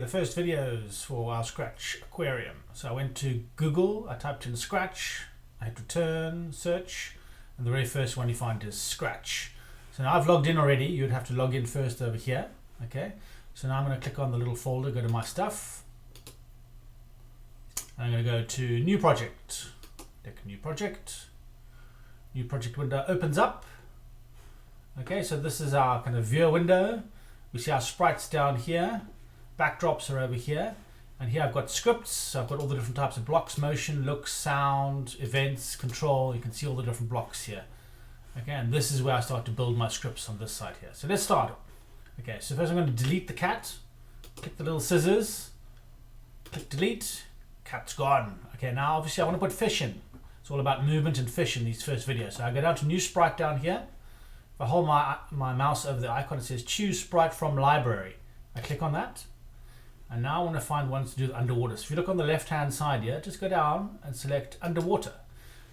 the first videos for our Scratch aquarium. So I went to Google, I typed in Scratch, I hit return, search, and the very first one you find is Scratch. So now I've logged in already. You'd have to log in first over here. Okay, so now I'm going to click on the little folder, go to my stuff. I'm going to go to new project. Click new project. New project window opens up. Okay, so this is our kind of viewer window. We see our sprites down here, backdrops are over here, and here I've got scripts. So I've got all the different types of blocks: motion, look, sound, events, control. You can see all the different blocks here. Okay, and this is where I start to build my scripts on this side here. So let's start. Okay, so first I'm going to delete the cat. Click the little scissors, click delete, cat's gone. Okay, now obviously I want to put fish in. It's all about movement and fish in these first videos. So I go down to new sprite down here. If I hold my mouse over the icon, it says choose sprite from library. I click on that. And now I want to find ones to do with underwater. So if you look on the left hand side here, just go down and select underwater.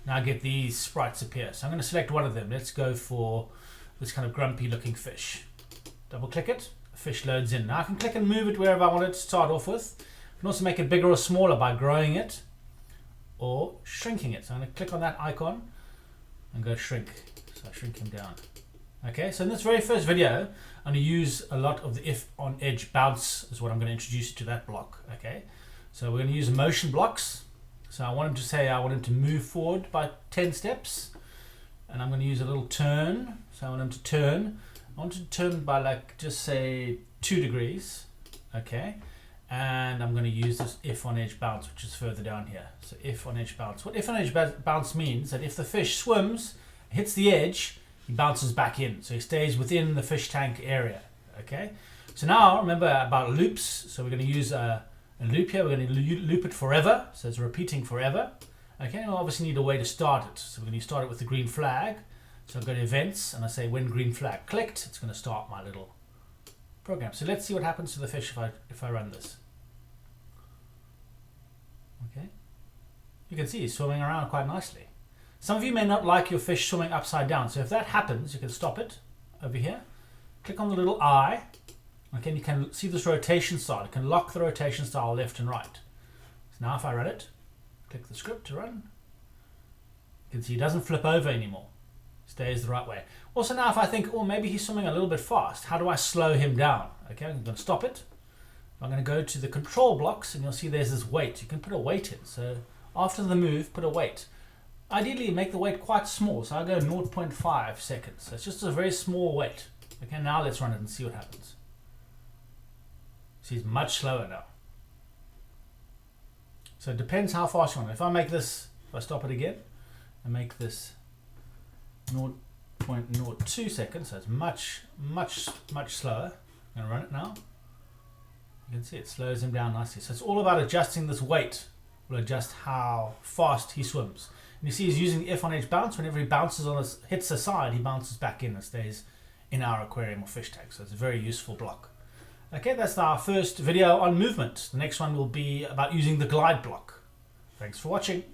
Now I get these sprites appear. So I'm going to select one of them. Let's go for this kind of grumpy looking fish. Double click it, the fish loads in. Now I can click and move it wherever I want it to start off with. I can also make it bigger or smaller by growing it or shrinking it. So I'm going to click on that icon and go shrink. So I shrink him down. Okay, so in this very first video, I'm going to use a lot of the if on edge bounce is what I'm going to introduce you to that block. Okay, so we're going to use motion blocks. So I want him to say I want him to move forward by 10 steps, and I'm going to use a little turn. So I want him to turn. I want to turn by like just say 2 degrees. Okay, and I'm going to use this if on edge bounce, which is further down here. So if on edge bounce. What if on edge bounce means that if the fish swims, hits the edge, he bounces back in, so he stays within the fish tank area. Okay, so now remember about loops. So we're going to use a loop here. We're going to loop it forever, so it's repeating forever. Okay, we'll obviously need a way to start it. So we're going to start it with the green flag. So I go to events and I say when green flag clicked, it's going to start my little program. So let's see what happens to the fish if I run this. Okay, you can see he's swimming around quite nicely. Some of you may not like your fish swimming upside down, so if that happens, you can stop it over here. Click on the little eye. Okay, and you can see this rotation style. You can lock the rotation style left and right. So now if I run it, click the script to run, you can see he doesn't flip over anymore. Stays the right way. Also now if I think, oh, maybe he's swimming a little bit fast, how do I slow him down? Okay, I'm going to stop it. I'm going to go to the control blocks, and you'll see there's this weight. You can put a weight in. So after the move, put a weight. Ideally, make the weight quite small, so I go 0.5 seconds. So it's just a very small weight. Okay, now let's run it and see what happens. See, it's much slower now. So it depends how fast you want it. If I make this, if I stop it again, and make this 0.02 seconds, so it's much slower. I'm going to run it now. You can see it slows him down nicely. So it's all about adjusting this weight. Will adjust how fast he swims. And you see he's using the if on edge bounce. Whenever he bounces on us, hits the side, he bounces back in and stays in our aquarium or fish tank. So it's a very useful block. Okay, that's our first video on movement. The next one will be about using the glide block. Thanks for watching.